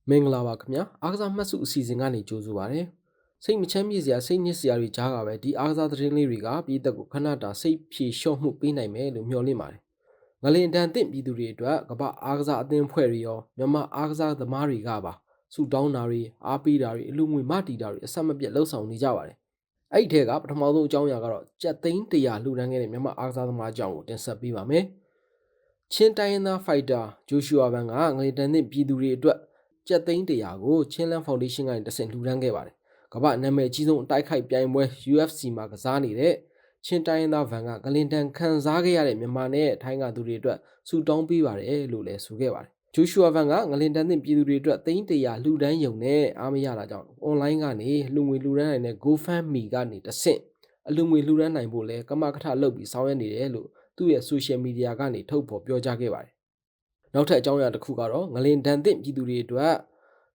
မင်္ဂလာပါခင်ဗျာအားကစားမှတ်စုအစီအစဉ်ကနေကြိုဆိုပါရစေစိတ်မချမ်းမြေ့စရာစိတ်ညစ်စရာတွေကြားကပဲဒီအားကစားသတင်းလေးတွေကပြည်သက်ကိုခဏတာစိတ်ဖြေလျှော့မှုပေးနိုင်မယ်လို့မျှော်လင့်ပါတယ်ငလင်တန်သင့်ပြည်သူတွေအတွက်ကမ္ဘာအားကစားအသင်းဖွဲ့တွေရောမြန်မာအားကစားသမားတွေကပါဆူတောင်းတာတွေအားပေးတာတွေအလူငွေမတီတာတွေအဆက်မပြတ်လှုပ်ဆောင်နေကြပါတယ်အဲ့ဒီထဲကပထမဆုံးအကြောင်းအရာကတော့ကြက်သိန်း100လှူဒန်းခဲ့တဲ့မြန်မာအားကစားသမားအကြောင်းကိုတင်ဆက်ပေးပါမယ်ချင်းတိုင်းရင်းသားဖိုက်တာဂျိုရှူအာဗန်ကငလင်တန်သင့်ပြည်သူတွေအတွက်ကျပ်သိန်း100ကိုချင်းလန်းဖောင်ဒေးရှင်းကနေတဆင့်လှူဒန်းခဲ့ပါတယ်။ကမ္ဘာနာမည်အကြီးဆုံးအတိုက်ခိုက်ပြိုင်ပွဲ UFC မှာကစားနေတဲ့ချင်းတိုင်းရင်းသားဗန်ကဂလင်တန်ခံစားခဲ့ရတဲ့မြန်မာနဲ့ထိုင်းကသူတွေအတွက်ဆူတောင်းပေးပါတယ်လို့လည်းဆိုခဲ့ပါတယ်။ဂျိုရှူအာဗန်ကငလင်တန်သင့်ပြည်သူတွေအတွက်သိန်း100လှူဒန်းရုံနဲ့အားမရတာကြောင့် online ကနေလှူငွေလှူဒန်းနိုင်တဲ့ GoFundMe ကနေတဆင့်အလှူငွေလှူဒန်းနိုင်ဖို့လဲကမကထလုပ်ပြီးဆောင်ရွက်နေတယ်လို့သူ့ရဲ့ social media ကနေထုတ်ဖော်ပြောကြားခဲ့ပါတယ်။နောက်ထပ်အကြောင်းအရာတစ်ခုကတော့ငလင်တန်သင့်ပြည်သူတွေအတွက်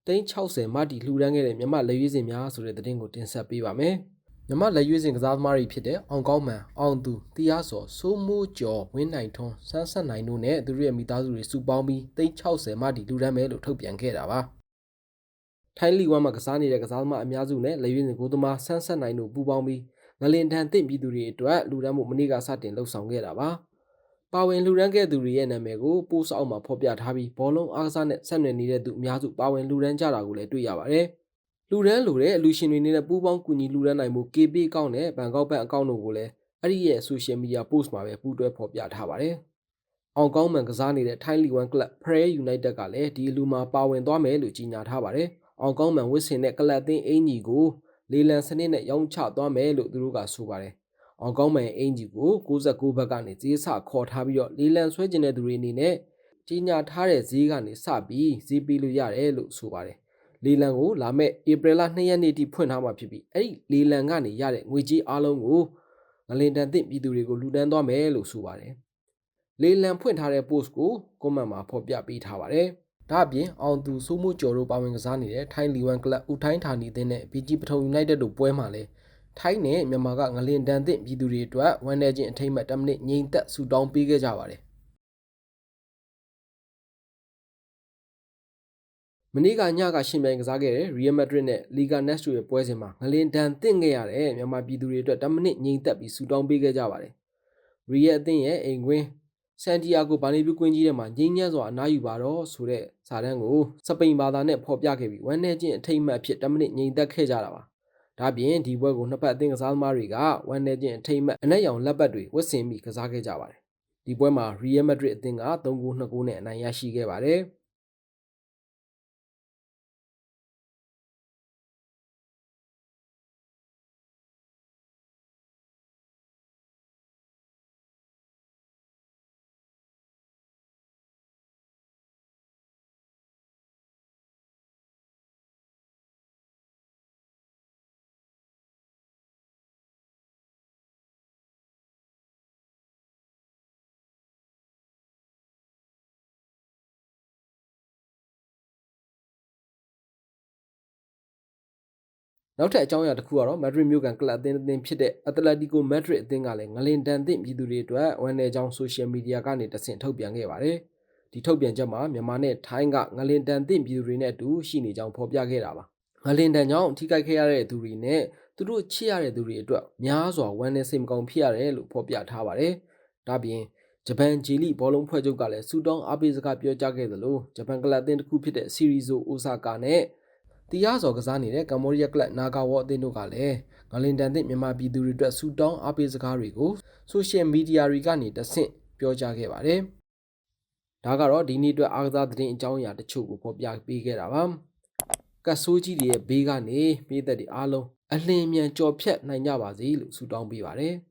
360မတီလှူဒန်းခဲ့တဲ့မြမလက်ရွေးစင်များဆိုတဲ့သတင်းကိုတင်ဆက်ပေးပါမယ်။မြမလက်ရွေးစင်ကစားသမားတွေဖြစ်တဲ့အောင်ကောင်းမှန်၊အောင်သူ၊တရားစော်၊စိုးမိုးကျော်၊ဝင်းနိုင်ထွန်း၊စန်းဆက်နိုင်တို့နဲ့သူတို့ရဲ့မိသားစုတွေစုပေါင်းပြီး360မတီလှူဒန်းမယ်လို့ထုတ်ပြန်ခဲ့တာပါ။ထိုင်းလီဝမ်မှာကစားနေတဲ့ကစားသမားအများစုနဲ့လက်ရွေးစင်ကိုသမားစန်းဆက်နိုင်တို့ပူးပေါင်းပြီးငလင်တန်သင့်ပြည်သူတွေအတွက်လှူဒန်းမှုမနေ့ကစတင်လှုပ်ဆောင်ခဲ့တာပါ။ပါဝင်လှူဒန်းခဲ့သူတွေရဲ့နာမည်ကိုပို့စ်အောက်မှာဖော်ပြထားပြီးဘောလုံးအားကစားနဲ့ဆက်နွယ်နေတဲ့သူအများစုပါဝင်လှူဒန်းကြတာကိုလည်းတွေ့ရပါတယ်။လှူဒန်းလိုတဲ့အလူရှင်တွေနဲ့ပူးပေါင်းကူညီလှူဒန်းနိုင်မှု KB အကောင့်နဲ့ဘန်ကောက်ဘက်အကောင့်တို့ကိုလည်းအဲ့ဒီရဲ့ social media post မှာပဲပူးတွဲဖော်ပြထားပါတယ်။အောင်ကောင်းမှန်ကစားနေတဲ့ Thai League 1 Club Phrae United ကလည်းဒီအလူမှာပါဝင်သွားမယ်လို့ကြေညာထားပါတယ်။အောင်ကောင်းမှန်ဝစ်စင်တဲ့ကလပ်အသင်းအင်ဂျီကိုလေလံစနစ်နဲ့ရောင်းချသွားမယ်လို့သူတို့ကဆိုပါတယ်။အောင်ကောင်းမှန်အင်ဂျီကို69ဘက်ကနေဈေးဆခေါ်ထားပြီးတော့လေလံဆွဲကျင်တဲ့သူတွေအနေနဲ့ကြီးညာထားတဲ့ဈေးကနေစပြီးဈေးပေးလို့ရတယ်လို့ဆိုပါတယ်။လေလံကိုလာမဲ့ဧပြီလ2ရက်နေ့ထိဖွင့်ထားမှာဖြစ်ပြီးအဲ့ဒီလေလံကနေရတဲ့ငွေကြေးအားလုံးကိုငလင်တန်သင့်ပြည်သူတွေကိုလှူဒန်းသွားမယ်လို့ဆိုပါတယ်။လေလံဖွင့်ထားတဲ့ post ကို comment မှာဖော်ပြပေးထားပါတယ်။ဒါအပြင်အောင်သူစိုးမှုကျော်တို့ပါဝင်ကစားနေတဲ့ထိုင်းလီဝမ်ကလပ်ဦးထိုင်းဌာနီအသင်းနဲ့ BG ပထုံ United တို့ပွဲမှာလည်းထိုင်းနဲ့မြန်မာကငလင်တန်သင့်ပြည်သူတွေအတွက်ဝန်내ချင်းအထိမ်းအမှတ်10မိနစ်ငြိမ်သက်ဆူတောင်းပေးခဲ့ကြပါတယ်မနေ့ကညကရှင်ပြိုင်ကစားခဲ့တဲ့ Real Madrid နဲ့ Liga NES တို့ရဲ့ပွဲစဉ်မှာငလင်တန်သင့်ခဲ့ရတဲ့မြန်မာပြည်သူတွေအတွက်10မိနစ်ငြိမ်သက်ပြီးဆူတောင်းပေးခဲ့ကြပါတယ်။ Real အသင်းရဲ့အိမ်ကွင်းဆန်တီယာဂိုဘာနေပြူကွင်းကြီးထဲမှာငြိမ်းချမ်းစွာအနားယူပါတော့ဆိုတဲ့စာတမ်းကိုစပိန်ဘာသာနဲ့ဖော်ပြခဲ့ပြီးဝန်내ချင်းအထိမ်းအမှတ်အဖြစ်10မိနစ်ငြိမ်သက်ခဲ့ကြတာပါ။ဒါပြင်ဒီပွဲကိုနှစ်ဖက်အသင်းကစားသမားတွေကဝန်내ချင်းအထိမ်းအမှတ်အနက်ရောင်လက်ပတ်တွေဝတ်ဆင်ပြီးကစားခဲ့ကြပါတယ်။ဒီပွဲမှာ Real Madrid အသင်းက3-2 နဲ့အနိုင်ရရှိခဲ့ပါတယ်။နောက်ထပ်အကြောင်းအရာတစ်ခုကတော့မက်ဒရစ်မြို့ကန်ကလပ်အသင်းဖြစ်တဲ့အက်တလက်တီကိုမက်ဒရစ်အသင်းကလည်းငလင်တန်သင့်ပြည်သူတွေအတွက်ဝန်내ကြောင်းဆိုရှယ်မီဒီယာကနေတဆင့်ထုတ်ပြန်ခဲ့ပါတယ်။ဒီထုတ်ပြန်ချက်မှာမြန်မာနဲ့ထိုင်းကငလင်တန်သင့်ပြည်သူတွေနဲ့အတူရှိနေကြောင်းဖော်ပြခဲ့တာပါ။ငလင်တန်ကြောင့်ထိခိုက်ခဲ့ရတဲ့သူတွေနဲ့သူတို့ချစ်ရတဲ့သူတွေအတွက်များစွာဝန်내စိတ်မကောင်းဖြစ်ရတယ်လို့ဖော်ပြထားပါတယ်။ဒါပြင်ဂျပန်ဂျီလီဘောလုံးဖွဲ့ချုပ်ကလည်းစူတောင်းအားပေးစကားပြောကြားခဲ့သလိုဂျပန်ကလပ်အသင်းတစ်ခုဖြစ်တဲ့စီရီဇိုအိုဆာကာနဲ့တရားစော်ကစားနေတဲ့ကမ္ဘောဒီးယားကလပ်နာဂါဝေါအသင်းတို့ကလည်းငလင်တန်သင့်မြန်မာပြည်သူတွေအတွက်ဆူတောင်းအားပေးစကားတွေကိုဆိုရှယ်မီဒီယာတွေကနေတဆင့်ပြောကြားခဲ့ပါတယ်။ဒါကတော့ဒီနေ့အတွက်အားကစားသတင်းအကြောင်းအရာတချို့ကိုဖော်ပြပေးခဲ့တာပါ။ကတ်ဆိုးကြီးတွေရဲ့ဘေးကနေပြည်သက်တွေအားလုံးအလင်းမြန်ကြော်ဖြတ်နိုင်ကြပါစေလို့ဆုတောင်းပေးပါတယ်။